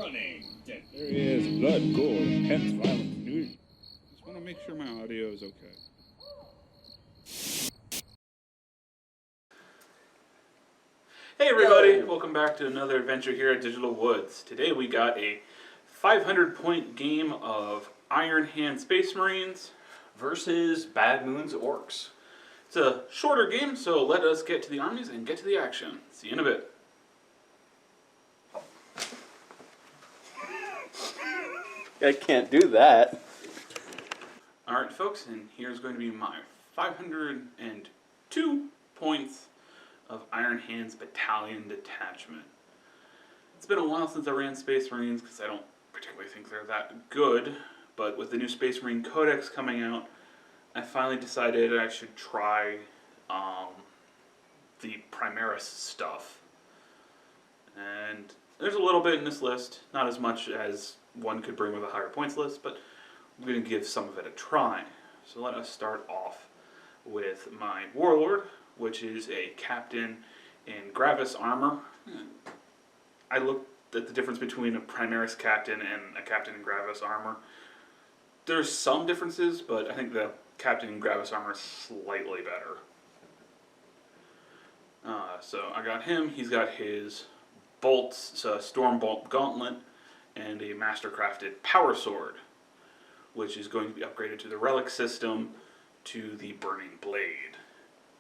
running. There is blood, gore, intense violence. Just want to make sure my audio is okay. Hey everybody, welcome back to another adventure here at Digital Woods. Today we got a 500-point game of Iron Hand Space Marines versus Bad Moon's Orkz. It's a shorter game, so let us get to the armies and get to the action. See you in a bit. I can't do that. Alright folks, and here's going to be my 502 points of Iron Hands Battalion Detachment. It's been a while since I ran Space Marines because I don't particularly think they're that good, but with the new Space Marine Codex coming out, I finally decided I should try the Primaris stuff. And there's a little bit in this list, not as much as one could bring with a higher points list, but I'm going to give some of it a try. So let us start off with my Warlord, which is a captain in Gravis armor. I looked at the difference between a Primaris captain and a captain in Gravis armor. There's some differences, but I think the captain in Gravis armor is slightly better. So I got him. He's got his bolts, so a Storm Bolt Gauntlet, and a Mastercrafted Power Sword, which is going to be upgraded to the Relic system to the Burning Blade.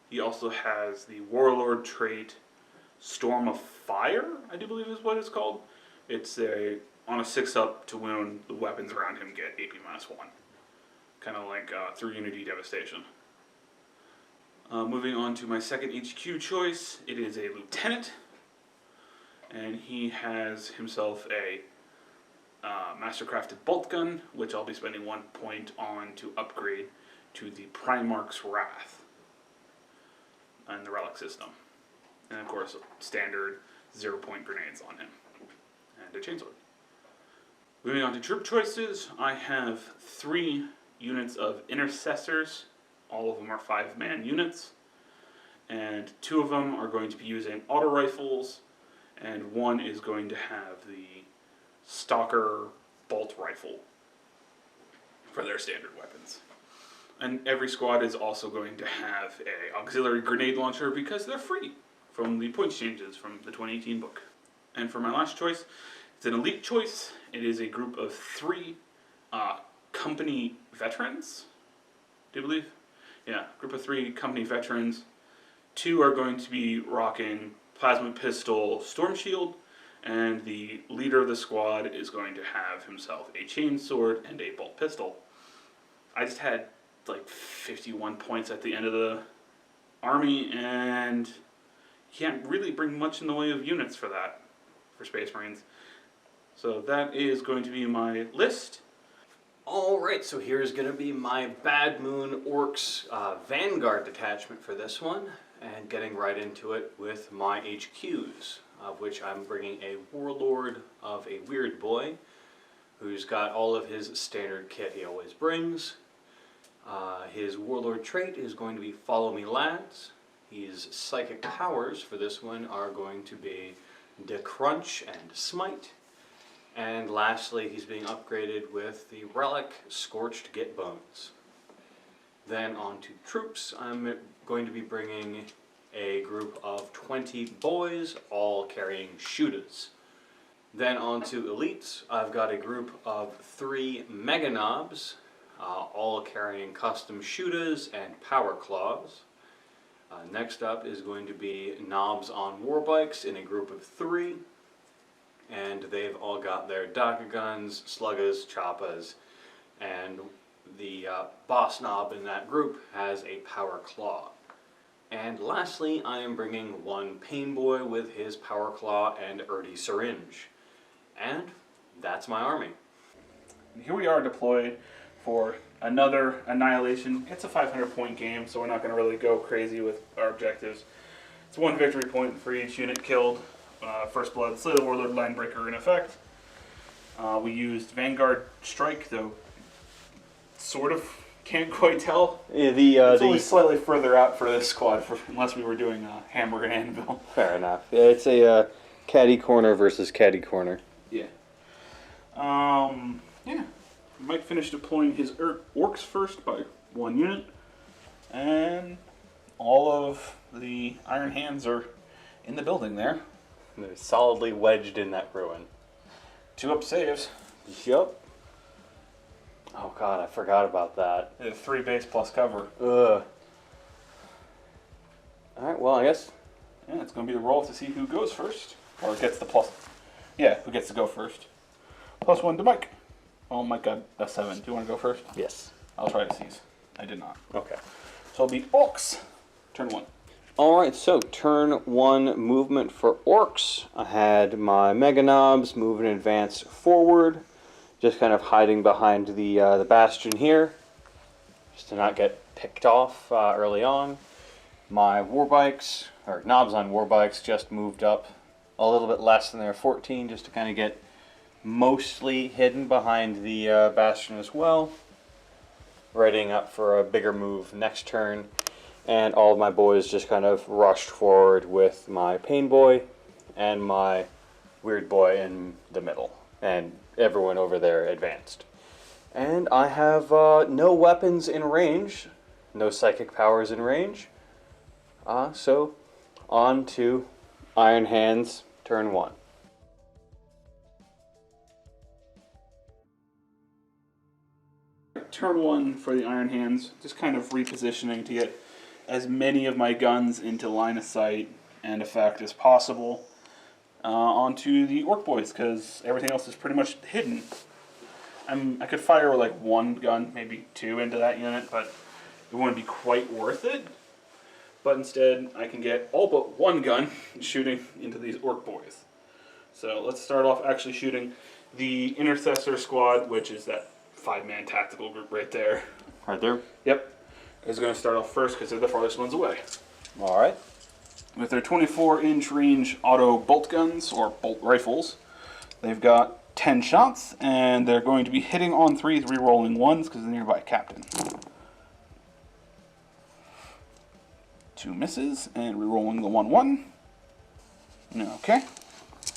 He also has the Warlord trait Storm of Fire, I do believe is what it's called. It's on a 6-up to wound, the weapons around him get AP-1. Kind of like through Unity Devastation. Moving on to my second HQ choice, it is a Lieutenant. And he has himself a Mastercrafted Bolt Gun, which I'll be spending 1 point on to upgrade to the Primarch's Wrath and the Relic system. And of course, standard 0-point grenades on him. And a chainsword. Moving on to troop choices, I have 3 units of Intercessors. All of them are 5-man units. And 2 of them are going to be using auto rifles, and 1 is going to have the Stalker Bolt Rifle for their standard weapons. And every squad is also going to have an auxiliary grenade launcher because they're free from the points changes from the 2018 book. And for my last choice, it's an elite choice. It is a group of 3 company veterans, do you believe? Yeah, group of 3 company veterans. 2 are going to be rocking Plasma Pistol Storm Shield, and the leader of the squad is going to have himself a chainsword and a bolt pistol. I just had like 51 points at the end of the army, and you can't really bring much in the way of units for that, for Space Marines. So that is going to be my list. Alright, so here's going to be my Bad Moon Orkz Vanguard detachment for this one, and getting right into it with my HQs, of which I'm bringing a Warlord of a Weird Boy, who's got all of his standard kit he always brings. His Warlord trait is going to be Follow Me Lads. His Psychic powers for this one are going to be Decrunch and Smite. And lastly, he's being upgraded with the Relic Scorched Git Bones. Then on to troops, I'm going to be bringing a group of 20 boys, all carrying shooters. Then on to elites, I've got a group of 3 Mega Knobs, all carrying custom shooters and power claws. Next up is going to be Knobs on Warbikes in a group of 3. And they've all got their Daka guns, sluggers, choppas, and the boss knob in that group has a power claw. And lastly, I am bringing 1 Pain Boy with his power claw and Erdy syringe. And that's my army. And here we are deployed for another Annihilation. It's a 500-point game, so we're not going to really go crazy with our objectives. It's 1 victory point for each unit killed. First Blood, Slay the Warlord, Linebreaker in effect. We used Vanguard Strike, though sort of can't quite tell. Yeah, it's only slightly further out for this squad, unless we were doing Hammer and Anvil. Fair enough. Yeah, it's a caddy corner versus caddy corner. Yeah. Yeah. Mike finished deploying his orcs first by 1 unit. And all of the Iron Hands are in the building there. They're solidly wedged in that ruin. 2 up saves. Yup. Oh god, I forgot about that. They have 3 base plus cover. Ugh. Alright, well, I guess. Yeah, it's going to be the roll to see who goes first. Or gets the plus. Yeah, who gets to go first. +1 to Mike. Oh, Mike got a 7. Do you want to go first? Yes. I'll try to seize. I did not. Okay. So it'll be Orkz. Turn 1. Alright, so turn 1 movement for Orkz. I had my Mega Knobs move and advance forward. Just kind of hiding behind the bastion here. Just to not get picked off early on. My Warbikes, or Knobs on Warbikes, just moved up a little bit less than their 14, just to kind of get mostly hidden behind the bastion as well. Readying up for a bigger move next turn. And all of my boys just kind of rushed forward with my Pain Boy and my Weird Boy in the middle. And everyone over there advanced. And I have no weapons in range, no psychic powers in range. So on to Iron Hands, turn 1. Turn 1 for the Iron Hands. Just kind of repositioning to get as many of my guns into line of sight and effect as possible onto the Orc Boys, because everything else is pretty much hidden. I could fire like 1 gun, maybe 2 into that unit, but it wouldn't be quite worth it. But instead, I can get all but 1 gun shooting into these Orc Boys. So let's start off actually shooting the Intercessor Squad, which is that 5-man tactical group right there. Right there? Yep. Is going to start off first because they're the farthest ones away. Alright. With their 24-inch range auto bolt guns, or bolt rifles, they've got 10 shots, and they're going to be hitting on 3s, re-rolling 1s because they're nearby captain. 2 misses, and re-rolling the 1-1. Okay.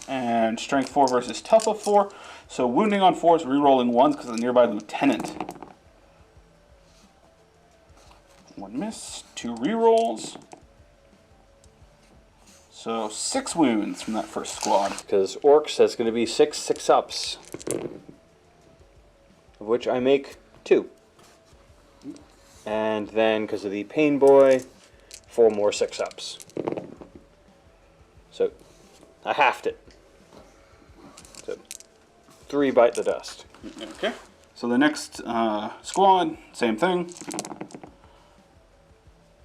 And strength 4 versus tough of 4. So wounding on 4s, re-rolling 1s because of the nearby lieutenant. 1 miss, 2 re-rolls. So 6 wounds from that first squad. Because Orcs, that's going to be 6 6-ups. Of which I make 2. And then, because of the Pain Boy, 4 more 6-ups. So, I halved it. So, 3 bite the dust. Okay. So the next squad, same thing.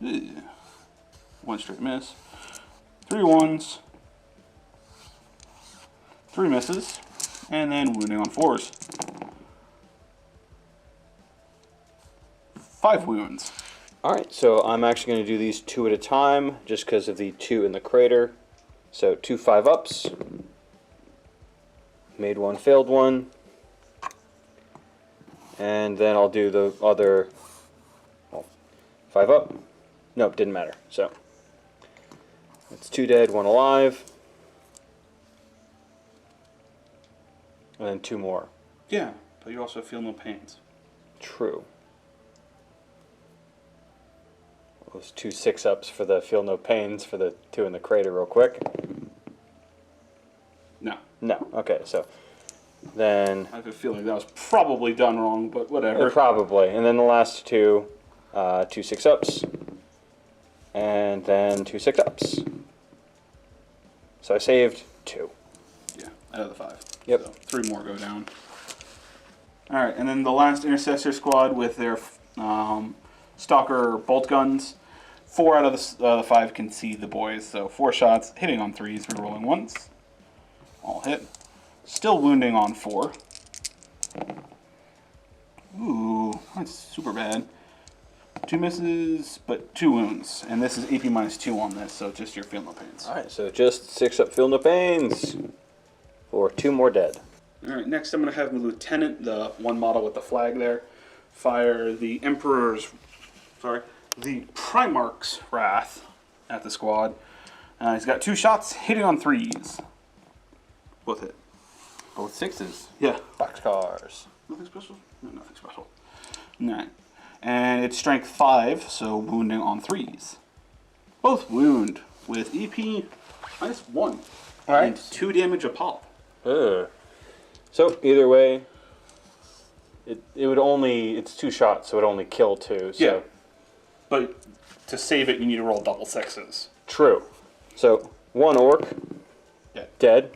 1 straight miss. 3 1s. 3 misses. And then wounding on 4s. 5 wounds. Alright, so I'm actually going to do these 2 at a time, just because of the 2 in the crater. So 2 5-ups. Made 1, failed 1. And then I'll do the other 5-up. Nope, didn't matter. So it's 2 dead, 1 alive. And then 2 more. Yeah, but you also feel no pains. True. Those 2 6-ups for the feel no pains for the 2 in the crater real quick. No. No. Okay, so then... I have a feeling that was probably done wrong, but whatever. Probably. And then the last 2, 2 6-ups. And then 2 6-ups. So I saved 2. Yeah, out of the 5. Yep. So 3 more go down. Alright, and then the last Intercessor squad with their Stalker bolt guns. 4 out of the 5 can see the boys, so 4 shots, hitting on 3s, rerolling 1s. All hit. Still wounding on 4. Ooh, that's super bad. 2 misses, but 2 wounds. And this is AP -2 on this, so just your feel no pains. Alright, so just 6-up feel no pains. For 2 more dead. Alright, next I'm going to have the Lieutenant, the 1 model with the flag there, fire the the Primarch's Wrath at the squad. He's got 2 shots, hitting on 3s. Both hit. Both sixes. Yeah. Boxcars. Nothing special? No, nothing special. 9. And it's strength 5, so wounding on 3s. Both wound with EP -1. Alright. And 2 damage a pop. Ugh. So either way, it would only, it's 2 shots, so it would only kill 2. So. Yeah. But to save it, you need to roll double 6s. True. So 1 orc, dead.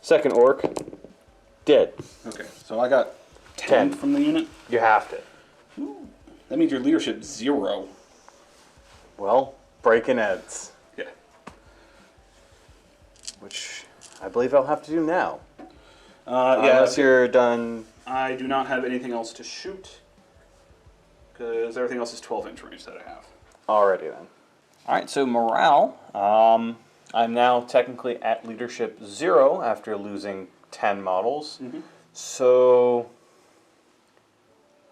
Second orc, dead. Okay, so I got 10 from the unit. You have to. Ooh. That means your leadership 0. Well, breaking heads. Yeah. Which I believe I'll have to do now. Yeah. Unless you're done. I do not have anything else to shoot. Because everything else is 12-inch range that I have. Already then. Alright, so morale. I'm now technically at leadership 0 after losing 10 models. So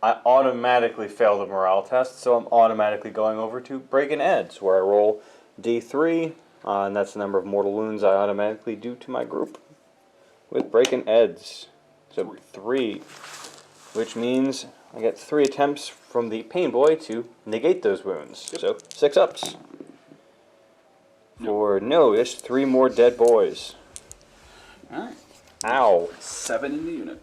I automatically fail the morale test, so I'm automatically going over to Breaking Edge, where I roll D3, and that's the number of mortal wounds I automatically do to my group with Breaking Edge. So 3, which means I get 3 attempts from the Pain Boy to negate those wounds. So 6 ups. For no, there's 3 more dead boys. Alright. Ow. 7 in the unit.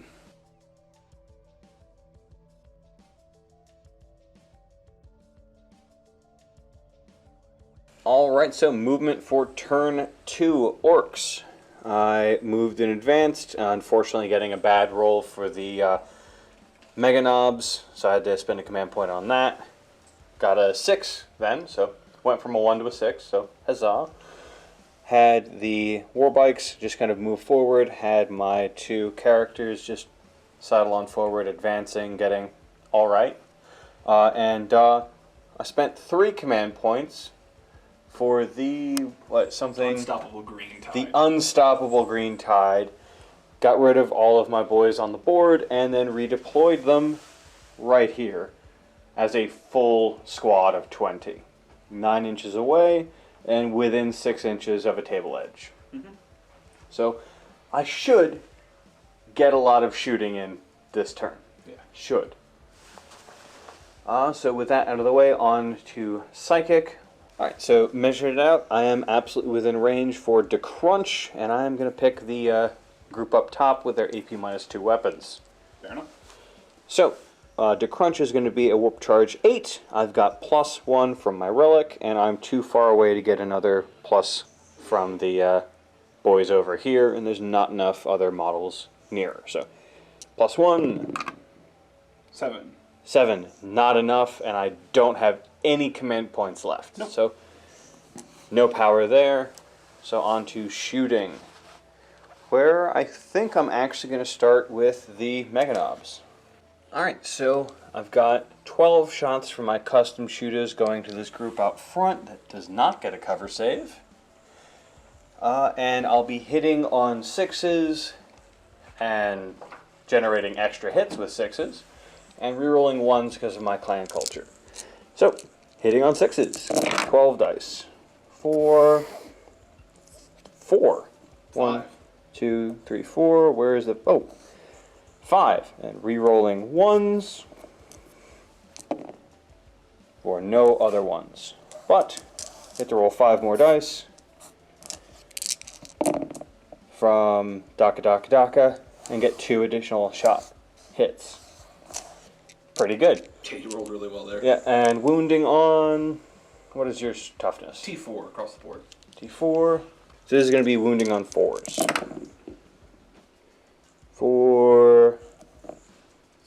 Alright, so movement for turn 2, Orcs. I moved in advanced, unfortunately getting a bad roll for the Mega Knobs, so I had to spend a command point on that. Got a 6 then, so went from a 1 to a 6, so huzzah. Had the war bikes just kind of move forward, had my 2 characters just sidle on forward, advancing, getting alright. And I spent 3 command points for the, Unstoppable Green Tide. The Unstoppable Green Tide. Got rid of all of my boys on the board and then redeployed them right here as a full squad of 20. 9 inches away and within 6 inches of a table edge. So I should get a lot of shooting in this turn. Yeah. Should. So with that out of the way, on to Psychic. Alright, so measuring it out, I am absolutely within range for DeCrunch, and I am going to pick the group up top with their AP -2 weapons. Fair enough. So, DeCrunch is going to be a Warp Charge 8. I've got +1 from my Relic, and I'm too far away to get another plus from the boys over here, and there's not enough other models nearer. So, +1. 7. 7, not enough, and I don't have any command points left. Nope. So, no power there. So on to shooting, where I think I'm actually going to start with the Mega Knobs. Alright, so I've got 12 shots from my custom shooters going to this group out front that does not get a cover save. And I'll be hitting on 6s and generating extra hits with 6s. And rerolling 1s because of my clan culture. So, hitting on 6s. 12 dice. 4. 1, 2, 3, 4. Where is the... Oh. 5. And rerolling 1s. For no other 1s. But, get to roll 5 more dice. From Daka Daka Daka. And get 2 additional shot hits. Pretty good. Okay, you rolled really well there. Yeah, and wounding on... What is your toughness? T4 across the board. T4. So this is going to be wounding on 4s. For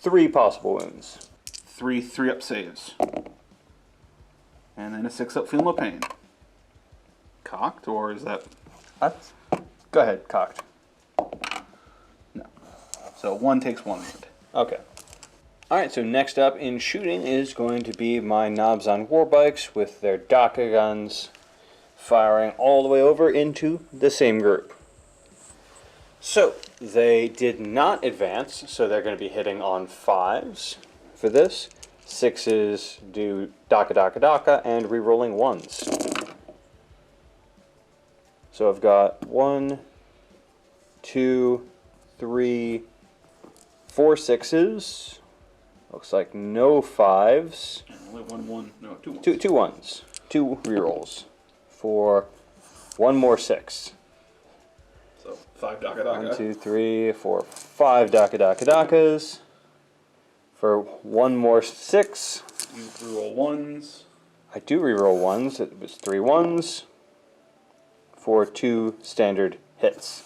3 possible wounds. 3 3-up saves. And then a 6-up feel no pain. Cocked, or is that... What? Go ahead, cocked. No. So 1 takes 1 wound. Okay. Alright, so next up in shooting is going to be my Knobs on Warbikes with their Daka guns firing all the way over into the same group. So, they did not advance, so they're going to be hitting on 5s for this. 6s do Daka Daka Daka and rerolling 1s. So I've got 1, 2, 3, 4 6s. Looks like no 5s. Only two ones. Two ones. 2 rerolls for 1 more 6. So 5 Daka Daka. 1, 2, 3, 4, 5 Daka Daka Dakas for 1 more 6. You reroll ones. I do reroll ones. It was 3 ones for 2 standard hits.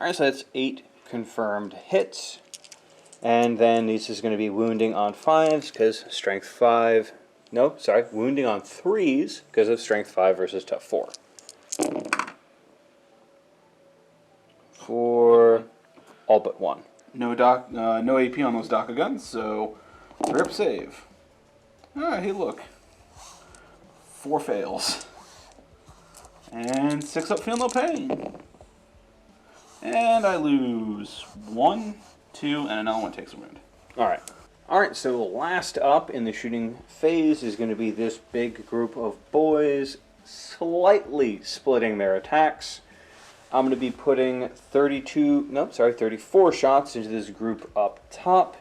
Alright, so that's 8 confirmed hits. And then this is going to be wounding on 5s because strength 5. No, sorry, wounding on 3s because of strength 5 versus tough 4. For all but 1. No AP on those Daka guns, so 3 up save. Alright, hey look. 4 fails. And 6 up feel no pain. And I lose 1, 2, and another one takes a wound. Alright. Alright, so last up in the shooting phase is going to be this big group of boys slightly splitting their attacks. I'm going to be putting 34 shots into this group up top,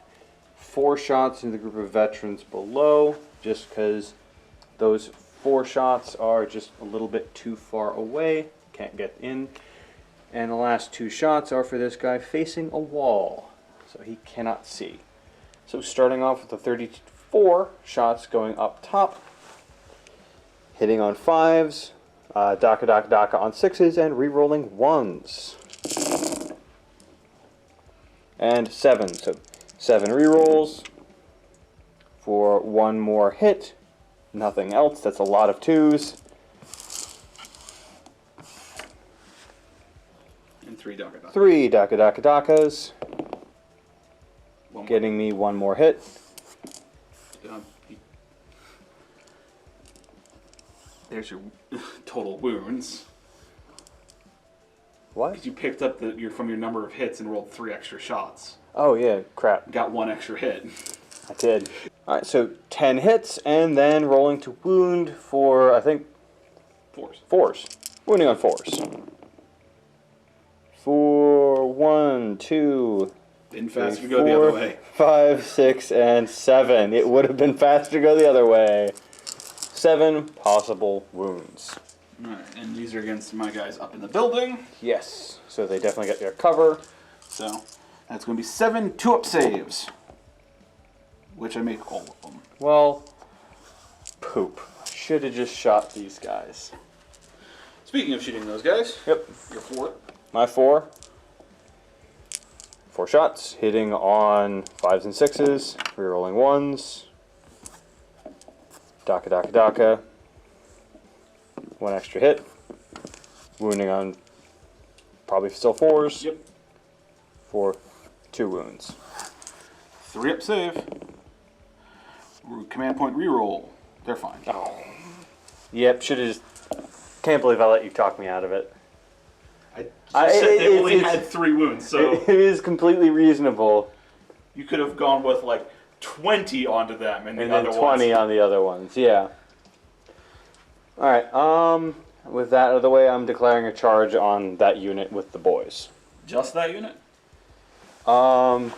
4 shots into the group of veterans below, just because those 4 shots are just a little bit too far away, can't get in. And the last 2 shots are for this guy facing a wall, so he cannot see. So starting off with the 34 shots going up top, hitting on 5s, Daka Daka Daka on 6s, and re-rolling 1s. And 7, so 7 re-rolls for 1 more hit. Nothing else, that's a lot of 2s. And 3 Daka Daka. 3 Daka Daka Dakas, One more. getting me 1 more hit. There's your total wounds. What? Because you picked up from your number of hits and rolled 3 extra shots. Oh yeah, crap. Got 1 extra hit. I did. Alright, so 10 hits, and then rolling to wound for, I think, 4s. Wounding on 4s. For 1, 2, Been fast 3, if you go the other way. 5, 6, and 7. It would have been faster to go the other way. 7 possible wounds. Alright, and these are against my guys up in the building. Yes, so they definitely get their cover. So that's going to be 7 2-up saves. Which I make all of them. Well, poop. Should have just shot these guys. Speaking of shooting those guys, Yep. you're 4. My 4. 4 shots, hitting on 5s and 6s, rerolling 1s. Daka Daka Daka. 1 extra hit. Wounding on probably still 4s. Yep. For 2 wounds. 3-up save. Command point reroll. They're fine. Oh. Yep, should have just. Can't believe I let you talk me out of it. I said they only had 3 wounds, so It is completely reasonable. you could have gone with like 20 onto them and the And then other 20 ones. on the other ones, yeah. Alright, with that out of the way, I'm declaring a charge on that unit with the boys. Just that unit? Um,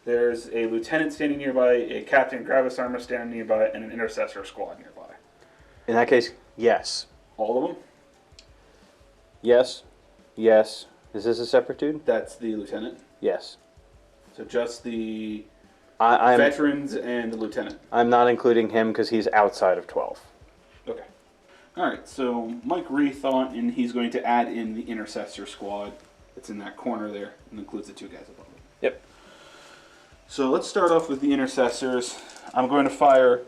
There's a lieutenant standing nearby, a captain Gravis armor standing nearby, and an intercessor squad nearby. in that case, yes. All of them? Yes. Yes. Is this a separate dude? That's the lieutenant. Yes. So just the I'm veterans and the lieutenant. I'm not including him because he's outside of 12. Okay. Alright, so Mike rethought, and he's going to add in the intercessor squad. It's in that corner there, and includes the 2 guys above it. Yep. So let's start off with the intercessors. I'm going to fire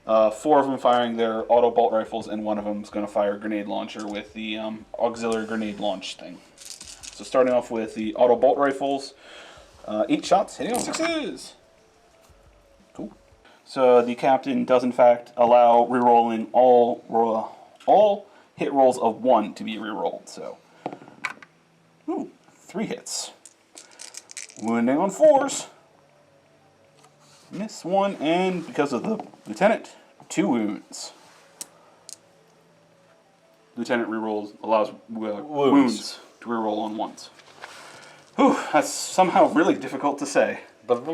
4 of them firing their auto bolt rifles, and 1 of them is going to fire a grenade launcher with the auxiliary grenade launch thing. So starting off with the auto bolt rifles, 8 shots hitting on 6s. Cool. So the captain does in fact allow rerolling all hit rolls of 1 to be rerolled. So, 3 hits. Wounding on 4s. Miss 1, and because of the lieutenant, 2 wounds. Lieutenant rerolls allows wounds. to reroll on ones. Whew, that's somehow really difficult to say. Alright,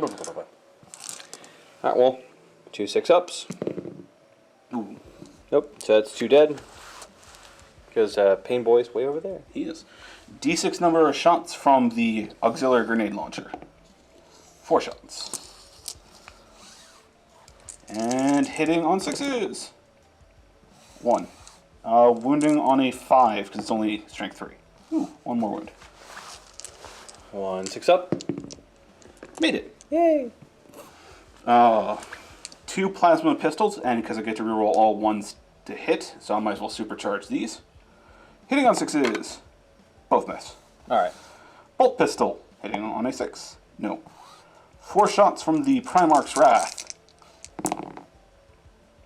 well, 2 6-ups. Ooh, Nope, so that's 2 dead. Because Pain Boy's way over there. he is. D6 number of shots from the auxiliary grenade launcher. 4 shots. And hitting on 6s. 1. Wounding on a 5, because it's only strength 3. Ooh, 1 more wound. 1 6-up. Made it. Yay! 2 plasma pistols, and because I get to reroll all ones to hit, so I might as well supercharge these. Hitting on 6s. Both miss. Alright. Bolt pistol. Hitting on a 6. No. 4 shots from the Primarch's Wrath.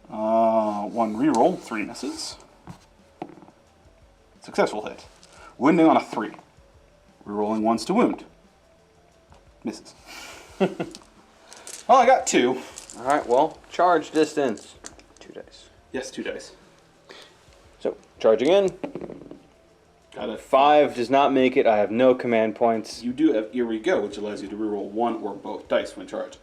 1 reroll. 3 misses. Successful hit. Wounding on a 3. Rerolling ones to wound. Misses. Well, I got 2. Alright, well, charge distance. 2 dice. Yes, 2 dice. So, charging in. Got a 5 does not make it. I have no command points. You do have Here We Go, which allows you to reroll 1 or both dice when charging.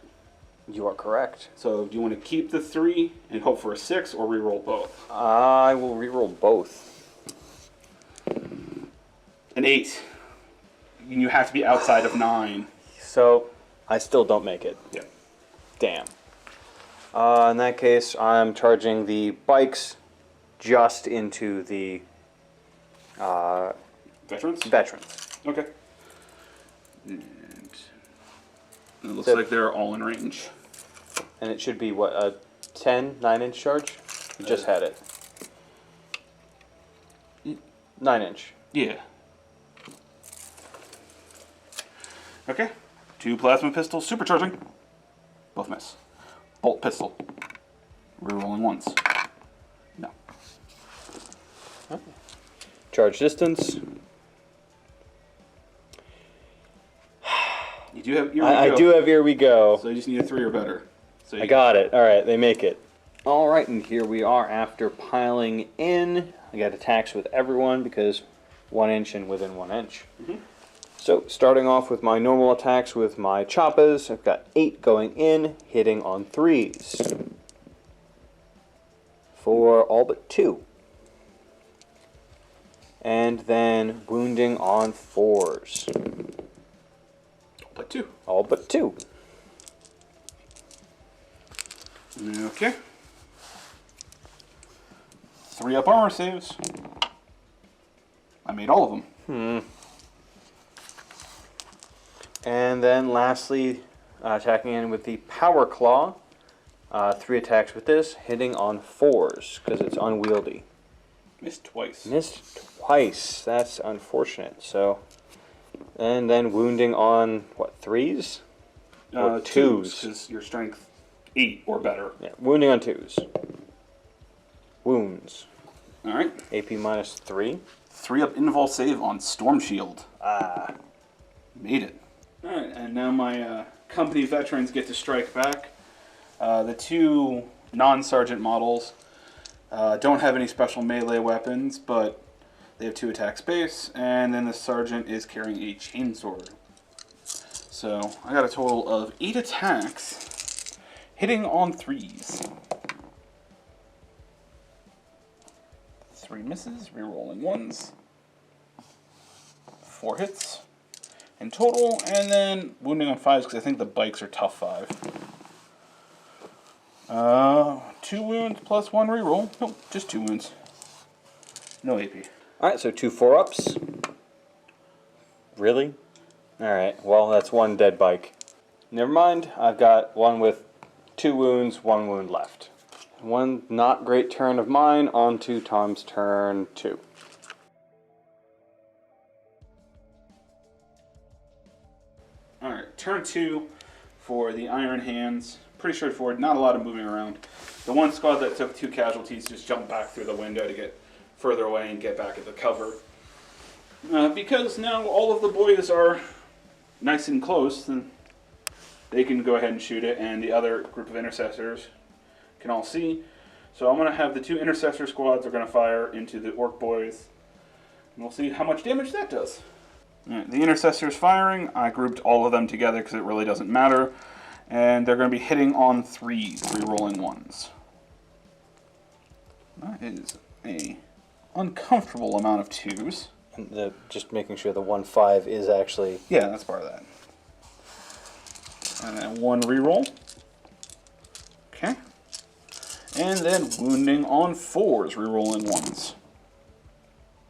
You are correct. So, do you want to keep the 3 and hope for a 6, or reroll both? I will reroll both. An 8. You have to be outside of 9. So, I still don't make it. Yeah. Damn. In that case, I'm charging the bikes just into the Veterans? veterans. Okay. And it looks So- like they're all in range. And it should be, what, a 10, 9-inch charge? You just had it. 9-inch. Yeah. Okay. 2 plasma pistols, supercharging. Both miss. Bolt pistol. Rerolling ones. No. Charge distance. You do have Here We I Go. do have Here We Go. So you just need a 3 or better. So you I got it. Alright, they make it. Alright, and here we are after piling in. I got attacks with everyone because 1 inch and within 1 inch. So, starting off with my normal attacks with my choppas, I've got 8 going in, hitting on 3s. For all but 2. And then wounding on 4s. But 2. All but 2. Okay. 3 up armor saves. I made all of them. And then lastly, attacking in with the Power Claw. 3 attacks with this, hitting on 4s, because it's unwieldy. Missed twice. Missed twice. That's unfortunate. So, and then wounding on, what, 3s? Or 2s? Because your strength 8 or better. Yeah, wounding on 2s. Wounds. Alright. AP minus 3. 3 up invul save on Storm Shield. Ah. Made it. Alright, and now my company veterans get to strike back. The 2 non-sergeant models don't have any special melee weapons, but they have 2 attack space, and then the sergeant is carrying a chainsword. So I got a total of 8 attacks, hitting on 3s. 3 misses, rerolling 1s. 4 hits in total, and then wounding on 5s because I think the bikes are tough 5. 2 wounds plus 1 reroll. Nope, just 2 wounds. No AP. Alright, so 2 4-ups. Really? Alright, well, that's 1 dead bike. Never mind, I've got 1 with 2 wounds, 1 wound left. 1 not great turn of mine, on to Tom's turn 2. Alright, turn 2 for the Iron Hands. Pretty straightforward, not a lot of moving around. The one squad that took 2 casualties just jumped back through the window to get further away and get back at the cover. Because now all of the boys are nice and close, then they can go ahead and shoot it, and the other group of intercessors can all see. So I'm going to have the 2 intercessor squads are going to fire into the orc boys. we'll see how much damage that does. Alright, the Intercessor's firing. I grouped all of them together because it really doesn't matter. And they're going to be hitting on 3s, rerolling 1s. That is a uncomfortable amount of 2s. And just making sure the 1-5 is actually... Yeah, that's part of that. And then 1 reroll. Okay. And then wounding on 4s, rerolling 1s.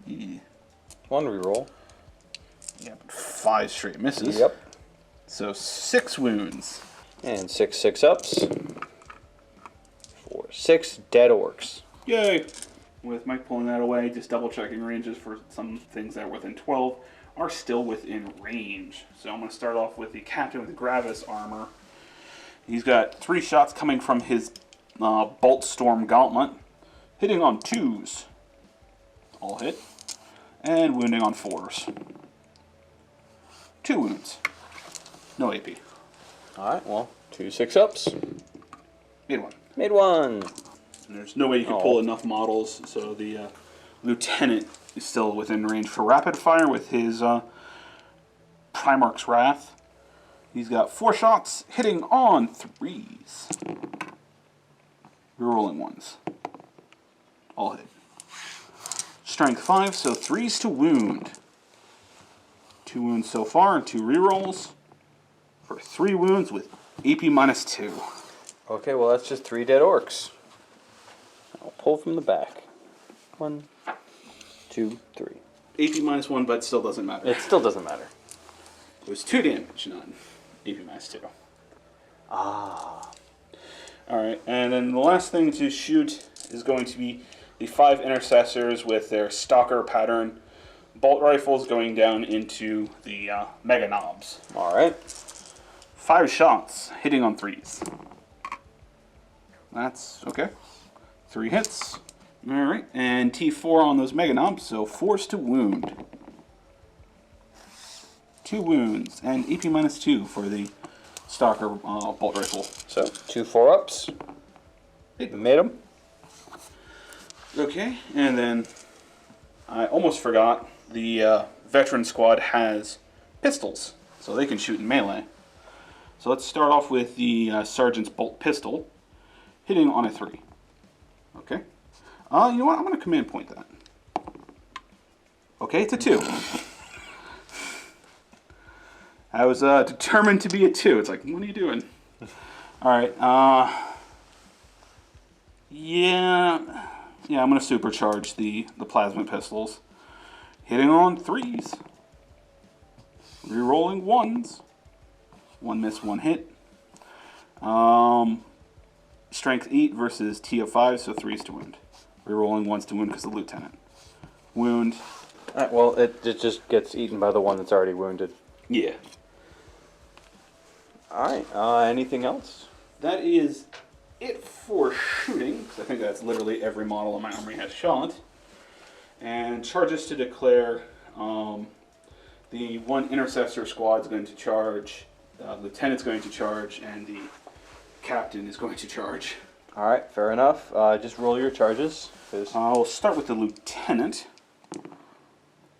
Yeah. 1 reroll. Yeah, but 5 straight misses. Yep. So 6 wounds. And 6 6-ups. 4 6 dead orcs. Yay! With Mike pulling that away, just double checking ranges for some things that are within 12 are still within range. So I'm going to start off with the Captain with Gravis armor. He's got 3 shots coming from his Bolt Storm Gauntlet, hitting on 2s. All hit. And wounding on 4s. 2 wounds. No AP. Alright, well, 2 6-ups. Made 1. Made 1. And there's no way you can pull enough models, so the Lieutenant is still within range for rapid fire with his Primarch's Wrath. He's got 4 shots, hitting on 3s. Rerolling 1s. All hit. Strength 5, so 3s to wound. 2 wounds so far and 2 rerolls for 3 wounds with AP -2. Okay, well that's just 3 dead orcs. I'll pull from the back. 1, 2, 3. AP -1, but still doesn't matter. It still doesn't matter. It was 2 damage, not AP -2. Ah. Alright, and then the last thing to shoot is going to be the 5 Intercessors with their Stalker pattern bolt rifles going down into the Mega Knobs. Alright. 5 shots, hitting on 3s. That's okay. 3 hits. Alright, and T4 on those Mega Knobs, so 4s to wound. 2 wounds, and AP -2 for the Stalker bolt rifle. So, 2 4-ups. Made them. Okay, and then I almost forgot, the veteran squad has pistols, so they can shoot in melee. So let's start off with the Sergeant's Bolt Pistol, hitting on a 3. Okay. You know what? I'm going to command point that. Okay, it's a 2. I was determined to be a 2. It's like, what are you doing? Alright, yeah, I'm going to supercharge the plasma pistols. Hitting on 3s. Rerolling 1s. 1 miss, 1 hit. Strength 8 versus T of 5, so 3s to wound. Rerolling 1s to wound because the Lieutenant. Wound. Alright, well, it just gets eaten by the one that's already wounded. Yeah. Alright, anything else? That is it for shooting, because I think that's literally every model in my army has shot. And charges to declare, the 1 Intercessor squad is going to charge, Lieutenant's going to charge, and the Captain is going to charge. Alright, fair enough. Just roll your charges. I'll start with the Lieutenant.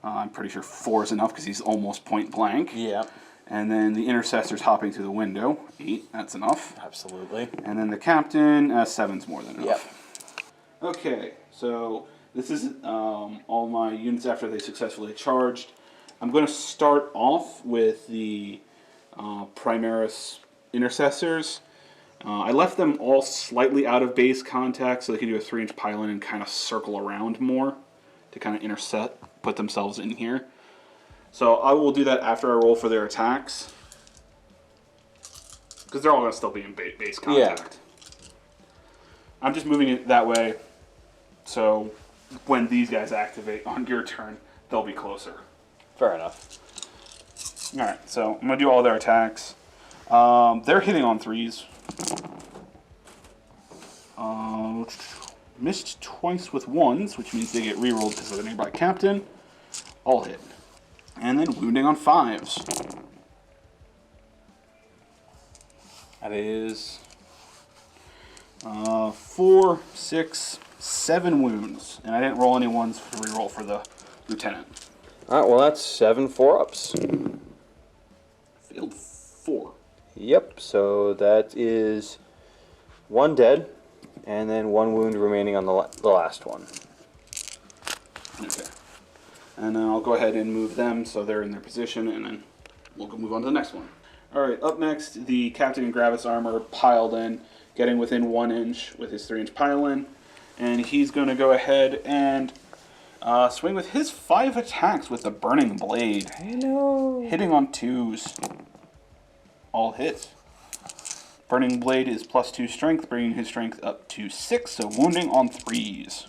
I'm pretty sure 4 is enough because he's almost point blank. Yeah. And then the Intercessor's hopping through the window. 8, that's enough. Absolutely. And then the Captain, 7's more than enough. Yep. Okay, so this is all my units after they successfully charged. I'm going to start off with the Primaris Intercessors. I left them all slightly out of base contact so they can do a 3-inch pylon and kind of circle around more to kind of intercept, put themselves in here. So I will do that after I roll for their attacks. Because they're all going to still be in base contact. Yeah. I'm just moving it that way so when these guys activate on your turn, they'll be closer. Fair enough. Alright, so I'm going to do all their attacks. They're hitting on 3s. Missed twice with 1s, which means they get rerolled because of the nearby Captain. All hit. And then wounding on 5s. That is 4, 6, 7 wounds. And I didn't roll any 1s for reroll for the lieutenant. All right, well, that's 7 4-ups. Failed 4. Yep, so that is 1 dead, and then 1 wound remaining on the last one. Okay. And then I'll go ahead and move them so they're in their position, and then we'll go move on to the next one. Alright, up next, the Captain in Gravis armor piled in, getting within 1 inch with his 3-inch pile-in. And he's going to go ahead and swing with his 5 attacks with the Burning Blade. Hello. Hitting on 2s. All hits. Burning Blade is +2 strength, bringing his strength up to 6, so wounding on 3s.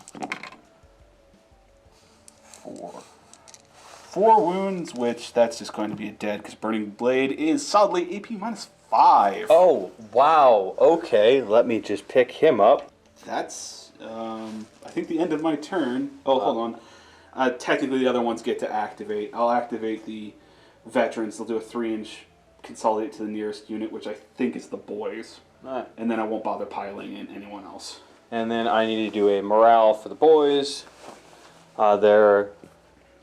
4 wounds, which that's just going to be a dead, because Burning Blade is solidly AP -5. Oh, wow. Okay, let me just pick him up. That's, I think, the end of my turn. Oh, hold on. Technically, the other ones get to activate. I'll activate the veterans. They'll do a 3-inch consolidate to the nearest unit, which I think is the boys. Alright. And then I won't bother piling in anyone else. And then I need to do a morale for the boys. They're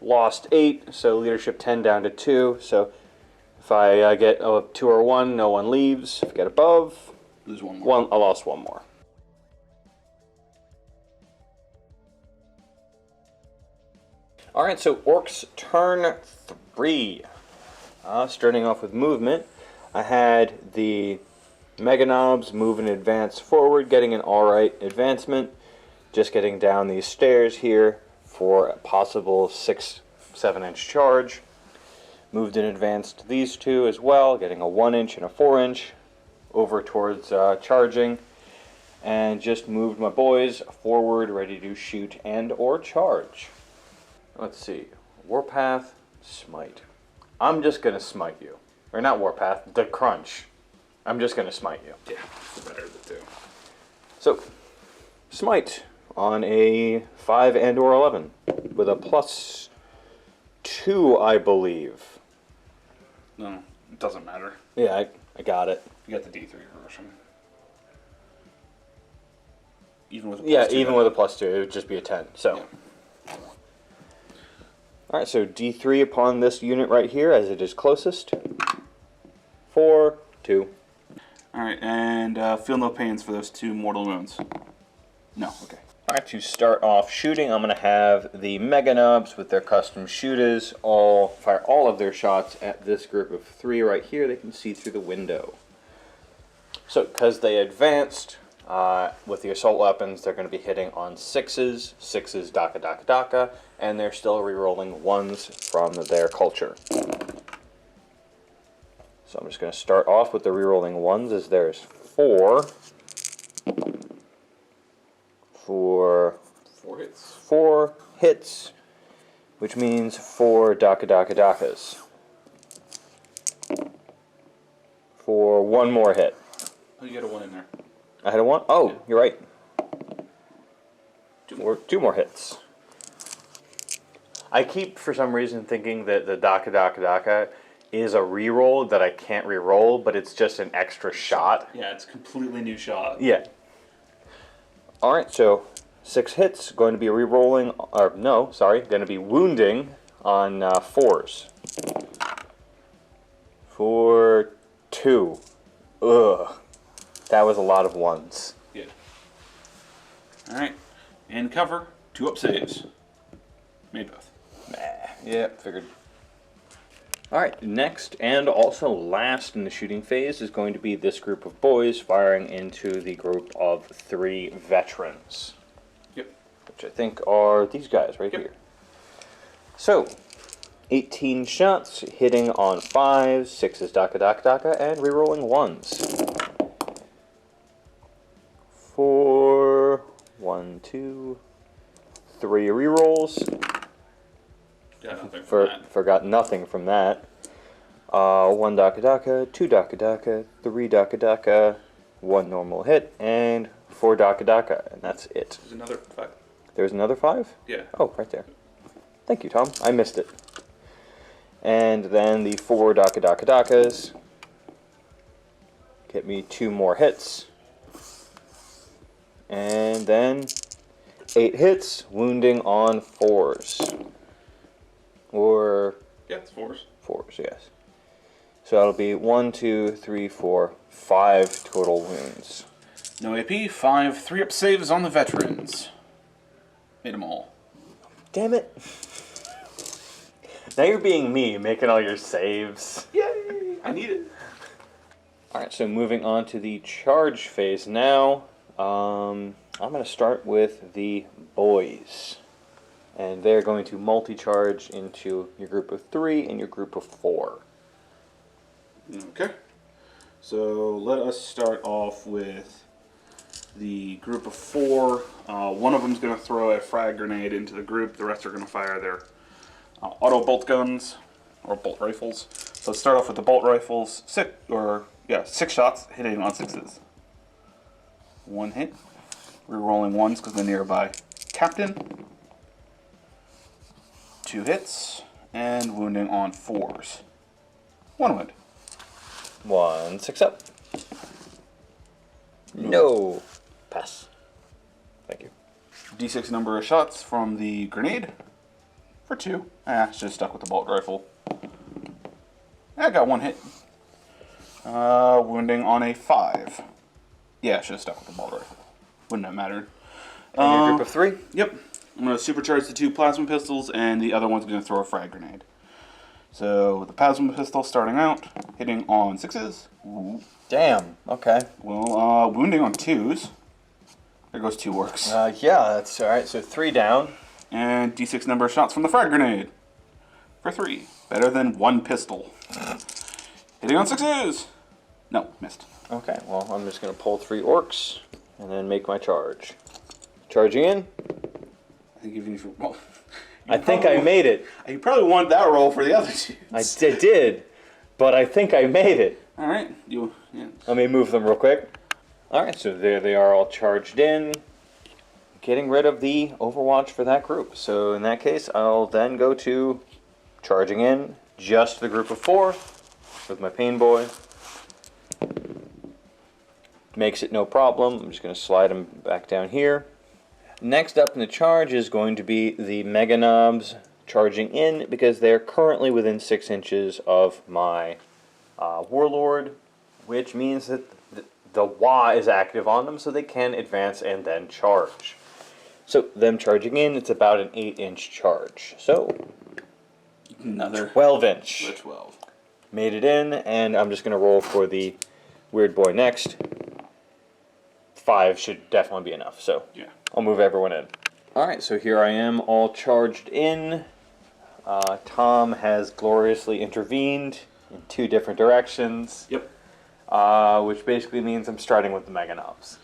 lost 8, so leadership 10 down to 2. So if I get a 2 or 1, no one leaves. If I get above, Lose 1 more. I lost 1 more. Alright, so Ork's turn 3. Starting off with movement, I had the Mega Knobs move and advance forward, getting an alright advancement. Just getting down these stairs here for a possible 6-7-inch charge. Moved and advanced these 2 as well, getting a 1-inch and a 4-inch over towards charging. And just moved my boys forward, ready to shoot and or charge. Let's see. Warpath, Smite. I'm just going to smite you. Or not Warpath, the Crunch. I'm just going to smite you. Yeah, it's the better of the 2. So, Smite on a 5 and or 11 with a +2, I believe. No, it doesn't matter. Yeah, I got it. You got the D3 version. Even with a Yeah, +2, even with a +2, it would just be a 10. So, Yeah. Alright, so D3 upon this unit right here as it is closest. 4, 2. Alright, and feel no pains for those 2 mortal wounds. No, okay. Alright, to start off shooting, I'm going to have the Mega Knobs with their custom shooters all fire all of their shots at this group of 3 right here. They can see through the window. So, because they advanced with the assault weapons, they're going to be hitting on 6s, daka daka daka, and they're still rerolling 1s from their culture. So I'm just going to start off with the rerolling 1s as there's 4. For 4 hits. 4 hits, which means 4 daka daka dakas. For 1 more hit. Oh, you got a 1 in there. I had a 1? Oh, Yeah. you're right. 2 more. 2 more hits. I keep, for some reason, thinking that the daka daka daka is a reroll that I can't reroll, but it's just an extra shot. Yeah, it's a completely new shot. Yeah. Alright, so 6 hits, going to be rerolling, or no, sorry, going to be wounding on 4s. For 2. Ugh. That was a lot of 1s. Yeah. Alright. And cover. 2 up saves. Made both. Yeah, figured. Alright, next and also last in the shooting phase is going to be this group of boys firing into the group of 3 veterans. Yep. Which I think are these guys right here. So, 18 shots, hitting on 5s, 6s daka daka daka, and rerolling 1s. 4, 1, 2, 3 rerolls. Got nothing from that. Forgot nothing from that. 1 daka daka, 2 daka daka, 3 daka daka, 1 normal hit, and 4 daka daka, and that's it. There's another 5. There's another 5? Yeah. Oh, right there. Thank you, Tom. I missed it. And then the 4 daka daka dakas get me 2 more hits. And then 8 hits, wounding on 4s. Or Yeah, it's 4s. 4s, yes. So that'll be 1, 2, 3, 4, 5 total wounds. No AP, 5 3-up saves on the veterans. Made them all. Damn it. Now you're being me, making all your saves. Yay! I need it. Alright, so moving on to the charge phase now. I'm going to start with the boys. And they're going to multi-charge into your group of 3 and your group of 4. Okay. So let us start off with the group of 4. One of them is going to throw a frag grenade into the group. The rest are going to fire their auto bolt guns or bolt rifles. So let's start off with the bolt rifles. 6 shots hitting on 6s. 1 hit. Rerolling 1s because they're nearby captain. 2 hits and wounding on 4s. 1 wound. 1 6-up. No. Pass. Thank you. D6 number of shots from the grenade for 2. Should have stuck with the bolt rifle. I got 1 hit. Wounding on a 5. Yeah, should have stuck with the bolt rifle. Wouldn't have mattered. And your group of 3? Yep. I'm going to supercharge the 2 plasma pistols, and the other one's going to throw a frag grenade. So, the plasma pistol starting out, hitting on 6s. Ooh. Damn. Okay. Well, wounding on 2s. There goes 2 works. Yeah, that's alright. So 3 down. And D6 number of shots from the frag grenade. For 3. Better than 1 pistol. Hitting on 6s. No, missed. Okay, well, I'm just going to pull 3 orcs and then make my charge. Charging in. I think even if you... Well, I think I made it. You probably wanted that roll for the other 2. I did, but I think I made it. Alright. Let me move them real quick. Alright, so there they are all charged in. Getting rid of the Overwatch for that group. So in that case, I'll then go to charging in just the group of 4 with my pain boy. Makes it no problem. I'm just going to slide them back down here. Next up in the charge is going to be the Mega Knobs charging in because they're currently within 6 inches of my Warlord, which means that the Wah is active on them so they can advance and then charge. So them charging in, it's about an 8-inch charge. So Another 12-inch. Another 12. Made it in, and I'm just going to roll for the Weird Boy next. 5 should definitely be enough, so Yeah. I'll move everyone in. Alright, so here I am, all charged in. Tom has gloriously intervened in 2 different directions. Yep. Which basically means I'm starting with the Mega Knobs.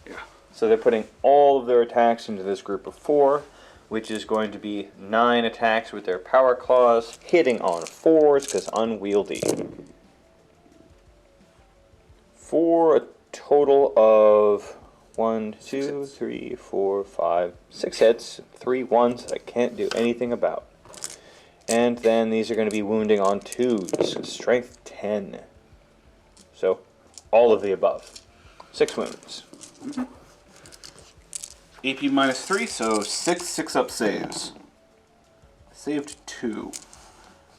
Yeah. So they're putting all of their attacks into this group of 4, which is going to be 9 attacks with their Power Claws, hitting on 4s because unwieldy. For a total of 1, 2, 3, 4, 5, 6 hits, 3 1s that I can't do anything about. And then these are going to be wounding on 2s, strength 10. So, all of the above. 6 wounds. AP minus 3, so 6 6-up saves. Saved 2.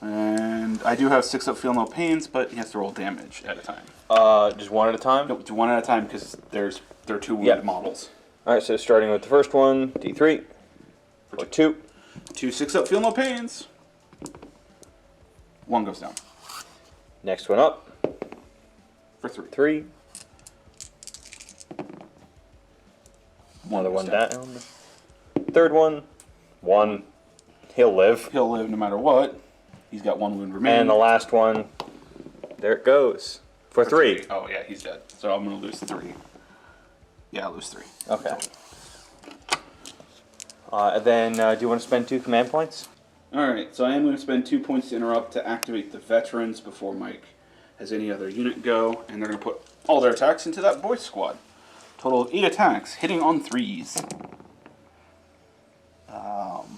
And I do have 6-up feel no pains, but he has to roll damage at a time. Just 1 at a time? No, do 1 at a time because there are 2 wounded models. Alright, so starting with the first one, D3. For 2. 2 6-up feel no pains. 1 goes down. Next one up. For 3. 3. Another goes one down. Third one. 1. He'll live. He'll live no matter what. He's got 1 wound remaining. And the last one. There it goes. For 3. Oh yeah, he's dead. So I'm going to lose 3. Yeah, I'll lose 3. Okay. Then, do you want to spend 2 command points? Alright, so I am going to spend 2 points to interrupt to activate the veterans before Mike has any other unit go, and they're going to put all their attacks into that boy squad. Total of 8 attacks, hitting on 3s.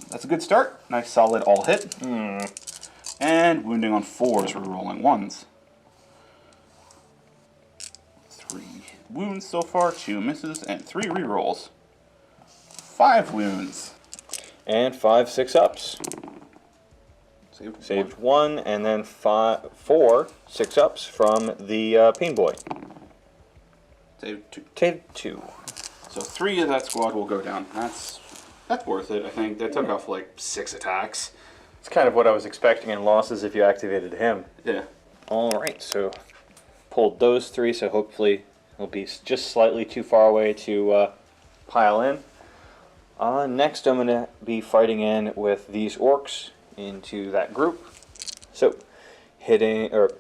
That's a good start. Nice solid all hit. And wounding on 4s, we're rolling 1s. 3 wounds so far, 2 misses, and 3 rerolls. 5 wounds. And 5 6-ups. Saved one, and then four 6-ups from the Pain Boy. Saved 2. Saved 2. So 3 of that squad will go down. That's worth it, I think. That took off like 6 attacks. It's kind of what I was expecting in losses if you activated him. Yeah. Alright, so pulled those 3, so hopefully he'll be just slightly too far away to pile in. Next I'm going to be fighting in with these orcs into that group. So hitting, or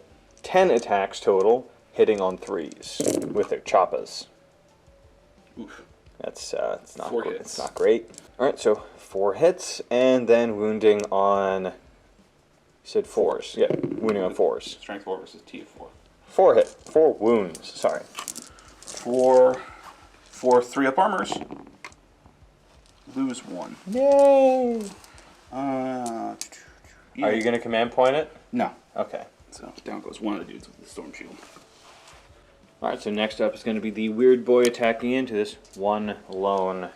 10 attacks total, hitting on 3s with their choppas. Oof. That's it's not 4 good. hits. It's not great. All right, so 4 hits, and then wounding on. You said 4s. Yeah, wounding on 4s. Strength 4 versus T of 4. 4 wounds. Sorry. 4 3-up armors. Lose 1. Yay! Yeah. Are you gonna command point it? No. Okay. So down goes one of the dudes with the storm shield. All right. So next up is going to be the weird boy attacking into this one lone.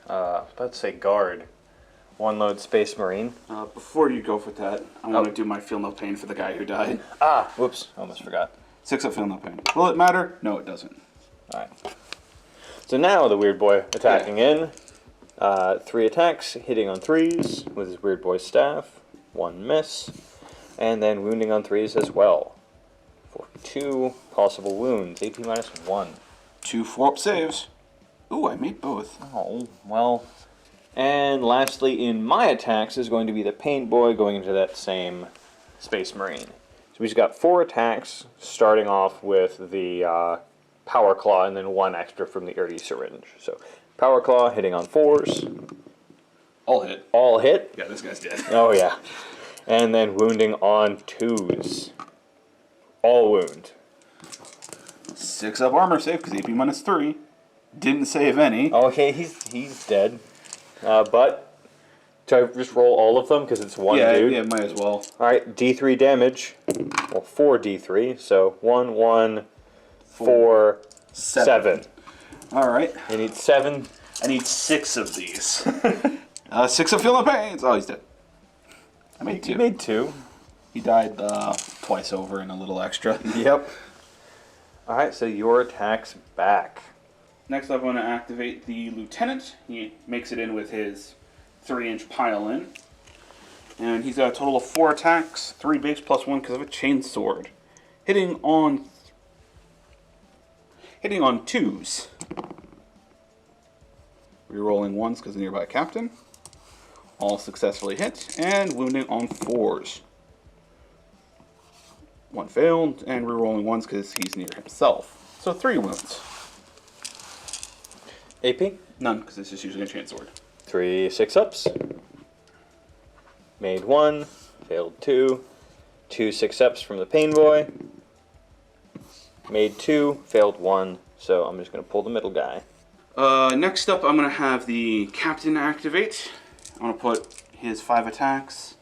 Let's say guard. One lone space marine. Before you go for that, I want to do my feel no pain for the guy who died. Ah, whoops! Almost forgot. 6 up feel no pain. Will it matter? No, it doesn't. All right. So now the weird boy attacking in. 3 attacks, hitting on 3s with his weird boy staff. 1 miss, and then wounding on 3s as well. For 2 possible wounds. AP minus 1. 2 4-up saves. Ooh, I made both. Oh, well. And lastly, in my attacks is going to be the Paint Boy going into that same Space Marine. So we've got 4 attacks, starting off with the Power Claw and then 1 extra from the Earthy Syringe. So Power Claw hitting on 4s. All hit. All hit. Yeah, this guy's dead. Oh, yeah. And then wounding on 2s. All wound. 6 up armor save because AP minus 3. Didn't save any. Okay, he's dead. But, do I just roll all of them because it's one dude? Yeah, might as well. Alright, D3 damage. Well, 4 D3. So 1, 1, 4, 7. Alright. I need 7. I need 6 of these. 6 of feel no pains. Oh, he's dead. I made 2. You made 2. He died twice over and a little extra. Yep. Alright, so your attack's back. Next up, I'm going to activate the Lieutenant. He makes it in with his 3-inch pile in. And he's got a total of 4 attacks, 3 base plus 1 because of a chain sword. Hitting on 2s. Rerolling 1s because of nearby captain. All successfully hit. And wounding on 4s. 1 failed, and rerolling 1s because he's near himself. So 3 wounds. AP? None, because this is using a chain sword. 3 6-ups. Made 1. Failed 2. 2 6-ups from the Pain Boy. Made 2. Failed 1. So I'm just going to pull the middle guy. Next up, I'm going to have the Captain activate. I'm going to put his 5 attacks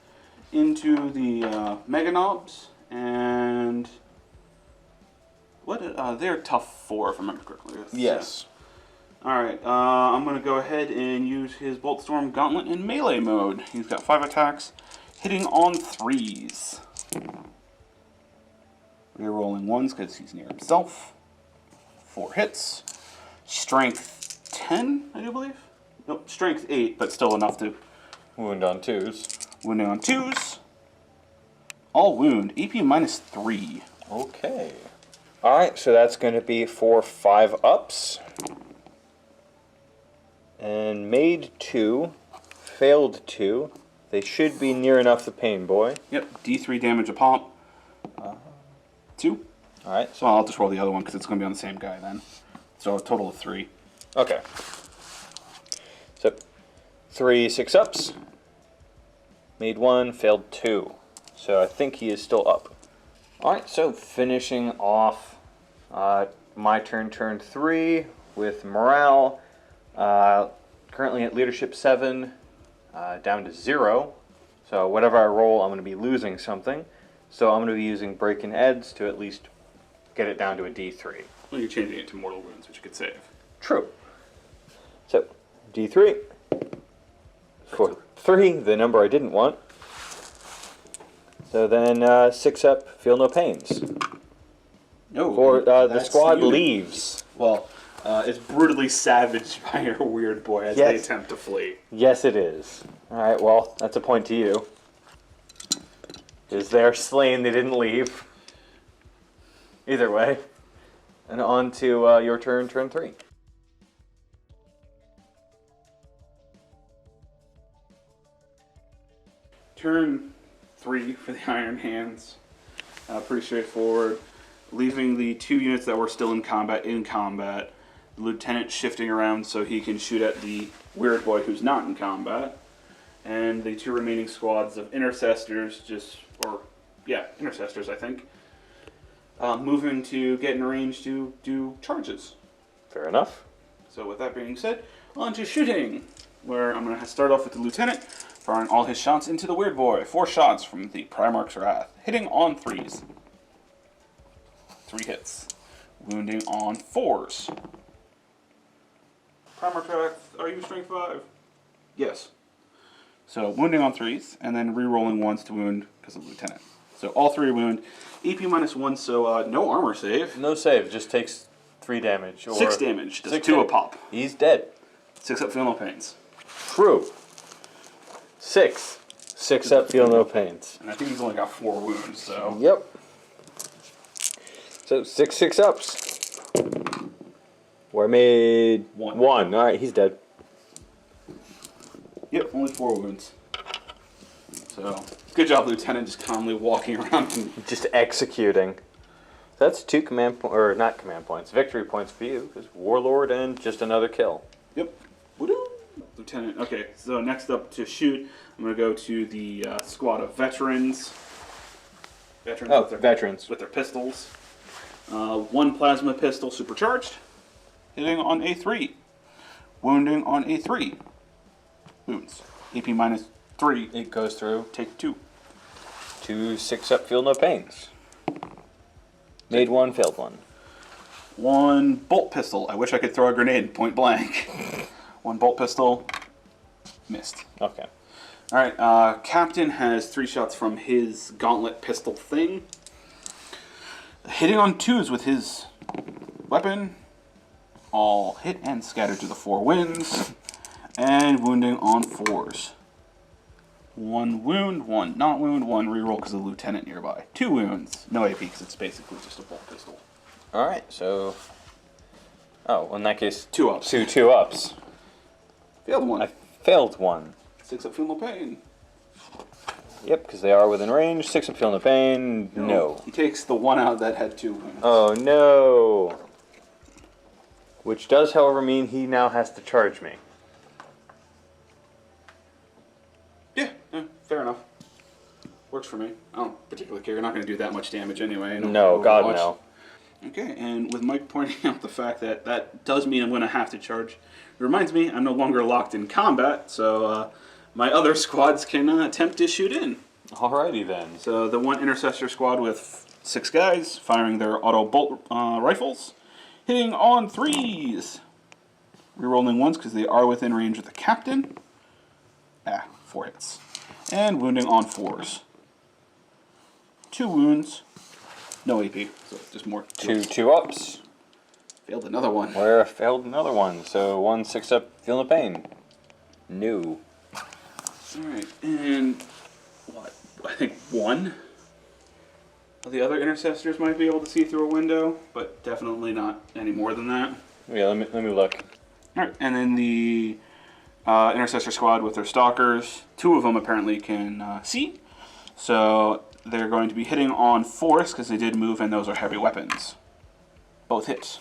into the Mega Knobs. And they're tough 4, if I remember correctly. Yes. Alright, I'm going to go ahead and use his Bolt Storm Gauntlet in melee mode. He's got 5 attacks, hitting on 3s. Rerolling 1s because he's near himself. 4 hits. Strength 10, I do believe? Nope, Strength 8, but still enough to Wound on 2s. wounding on 2s. All wound, AP minus 3. Okay. Alright, so that's going to be for 5-ups. And made 2, failed 2. They should be near enough the Pain Boy. Yep, D3 damage a pop. 2. Alright, So I'll just roll the other one because it's going to be on the same guy then. So a total of 3. okay. So 3 6-ups. Made 1, failed 2. So I think he is still up. Alright, so finishing off my turn 3 with morale. Currently at leadership 7, down to 0. So whatever I roll, I'm going to be losing something. So I'm going to be using Breaking Eds to at least get it down to a D3. Well, you're changing it to mortal wounds, which you could save. True. So D3 for 3, the number I didn't want. So then 6 up, feel no pains. No. Or the that's squad unit. leaves. Well, it's brutally savaged by your weird boy as they Yes. attempt to flee. Yes, it is. Alright, well, that's a point to you. Because they're slain, they didn't leave. Either way. And on to your turn, turn 3. Turn 3 for the Iron Hands. Pretty straightforward. Leaving the 2 units that were still in combat. The lieutenant shifting around so he can shoot at the weird boy who's not in combat. And the 2 remaining squads of intercessors, intercessors I think, moving to get in range to do charges. Fair enough. So with that being said, on to shooting, where I'm going to start off with the lieutenant, firing all his shots into the weird boy. 4 shots from the Primarch's Wrath, hitting on 3s. 3 hits. Wounding on 4s. Primarch's Wrath, are you strength 5? Yes. So wounding on 3s, and then re-rolling 1s to wound because of the lieutenant. So all 3 wound. EP -1, so no armor save. No save, just takes 3 damage. Or 6 damage, does 6 2 a damage. pop. He's dead. 6 up, feel no pains. True. 6. 6 up, feel no pains. And I think he's only got 4 wounds, so. Yep. So 6 ups. Where I made 1. Alright, he's dead. Yep, only 4 wounds. So, good job, Lieutenant, just calmly walking around. And Just executing. That's 2 not command points, victory points for you, because Warlord and just another kill. yep. Woo-doo. Lieutenant, okay, so next up to shoot, I'm going to go to the squad of veterans. Veterans. With their pistols. 1 plasma pistol supercharged. Hitting on A3. Wounding on A3. Wounds. AP -3. It goes through. Take 2. 2 6 up, feel no pains. Made 1, failed 1. 1 bolt pistol. I wish I could throw a grenade point blank. 1 bolt pistol. Missed. Okay. Alright, Captain has 3 shots from his gauntlet pistol thing. Hitting on 2s with his weapon. All hit and scattered to the 4 winds. And wounding on 4s. 1 wound, 1 not wound, 1 reroll because of the lieutenant nearby. 2 wounds. No AP because it's basically just a bolt pistol. Alright, so... Oh, well, in that case... 2 ups. 2 ups. Failed 1. I failed 1. 6 up, feel no pain. Yep, because they are within range. 6 up, feel no pain. No. He takes the 1 out that had 2 wounds. Oh, no. Which does, however, mean he now has to charge me. Yeah, fair enough. Works for me. I don't particularly care. You're not going to do that much damage anyway. No, God, no. Okay, and with Mike pointing out the fact that that does mean I'm going to have to charge, it reminds me I'm no longer locked in combat, so my other squads can attempt to shoot in. Alrighty then. So the 1 intercessor squad with 6 guys firing their auto bolt rifles, hitting on 3s. Rerolling 1s because they are within range of the captain. 4 hits. And wounding on 4s. 2 wounds. No AP, so just more. 2 ups. Failed another one. Where I failed another one. So 1 6 up, feel no pain. No. Alright, and what? I think 1 of the other intercessors might be able to see through a window, but definitely not any more than that. Yeah, let me look. Alright, and then the intercessor squad with their stalkers, 2 of them apparently can see, so they're going to be hitting on 4s because they did move and those are heavy weapons. Both hits.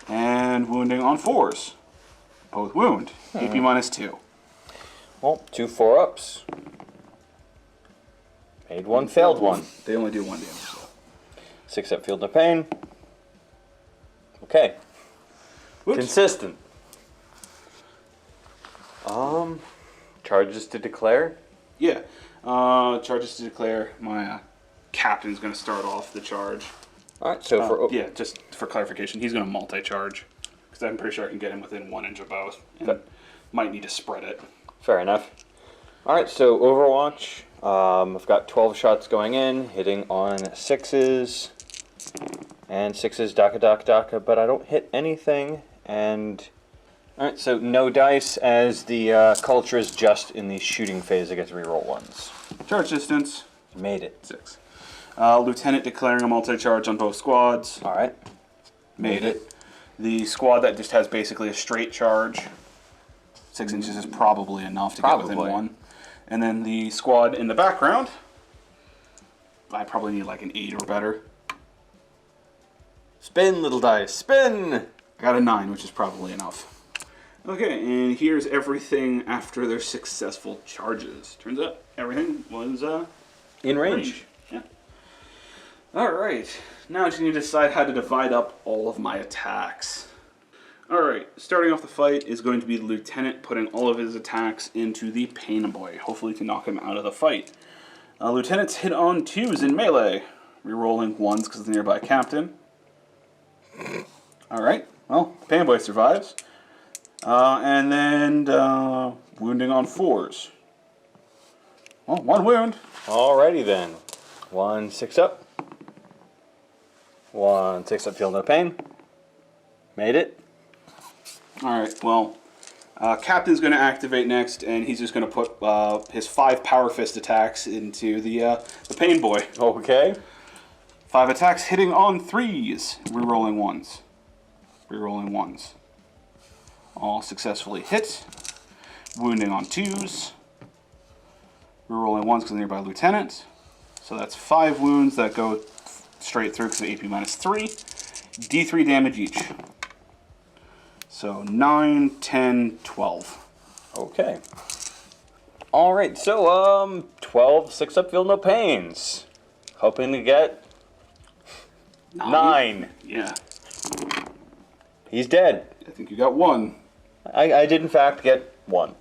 And wounding on 4s. Both wound. AP -2. Well, 2 4 ups. Made 1, failed 1. They only do 1 damage. So. 6 up, feel no pain. Okay. Oops. Consistent. Charges to declare. Yeah. Charges to declare. My captain's going to start off the charge. Alright, so for... Yeah, just for clarification, he's going to multi-charge. Because I'm pretty sure I can get him within 1 inch of both. And might need to spread it. Fair enough. Alright, so Overwatch, I've got 12 shots going in, hitting on 6s. And 6s, daka, daka, daka, but I don't hit anything. And alright, so no dice, as the culture is just in the shooting phase. I get to reroll ones. Charge distance. Made it. 6. Lieutenant declaring a multi-charge on both squads. Alright. Made it. The squad that just has basically a straight charge. 6 inches is probably enough to get within 1. And then the squad in the background, I probably need like an 8 or better. Spin, little dice, spin! I got a 9, which is probably enough. Okay, and here's everything after their successful charges. Turns out everything was In range. Yeah. Alright, now I just need to decide how to divide up all of my attacks. Alright, starting off the fight is going to be the Lieutenant putting all of his attacks into the Pain Boy, hopefully to knock him out of the fight. Lieutenant's hit on 2s in melee, rerolling 1s because of the nearby captain. Alright, well, Pain Boy survives. And then wounding on 4s. Well, 1 wound. Alrighty then. 1 6 up. 1 6 up, feel no pain. Made it. Alright, well, Captain's going to activate next, and he's just going to put his 5 Power Fist attacks into the Pain Boy. Okay. 5 attacks hitting on 3s. Rerolling 1s. Rerolling 1s. All successfully hit. Wounding on 2s. Rerolling 1s because of the nearby Lieutenant. So that's 5 wounds that go straight through because of AP minus 3. D3 damage each. So 9, 10, 12. Okay. Alright, so 12 6 up, feel no pains. Hoping to get 9. Yeah. He's dead. I think you got 1. I did in fact get 1.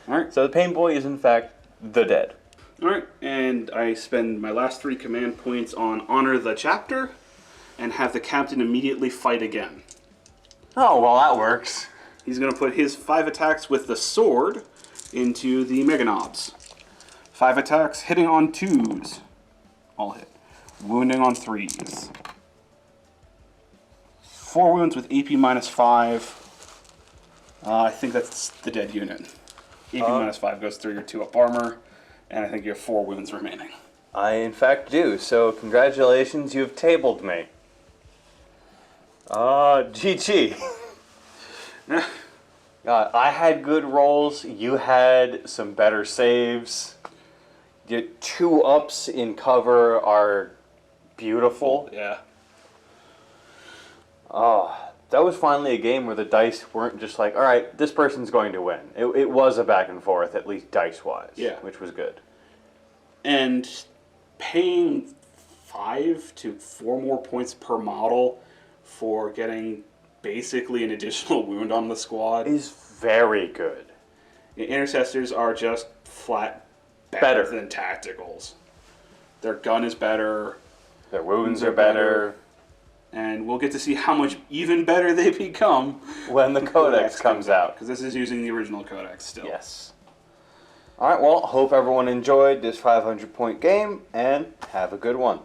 Alright. So the Pain Boy is in fact the dead. Alright, and I spend my last 3 command points on Honor the Chapter, and have the Captain immediately fight again. Oh, well that works. He's going to put his 5 attacks with the sword into the Mega Knobs. 5 attacks hitting on 2s. All hit. Wounding on 3s. 4 wounds with AP minus 5. I think that's the dead unit. AP minus 5 goes through your 2-up armor, and I think you have 4 wounds remaining. I in fact do, so congratulations, you've tabled me. GG. I had good rolls, you had some better saves. Your 2-ups in cover are beautiful. Yeah. That was finally a game where the dice weren't just like, alright, this person's going to win. It was a back and forth, at least dice-wise, Yeah. which was good. And paying 5 to 4 more points per model for getting basically an additional wound on the squad Is very good. Intercessors are just flat Better. than tacticals. Their gun is better, Their wounds are better. and we'll get to see how much even better they become When the codex comes out. because this is using the original codex still. Yes. Alright, well, hope everyone enjoyed this 500-point game, and have a good one.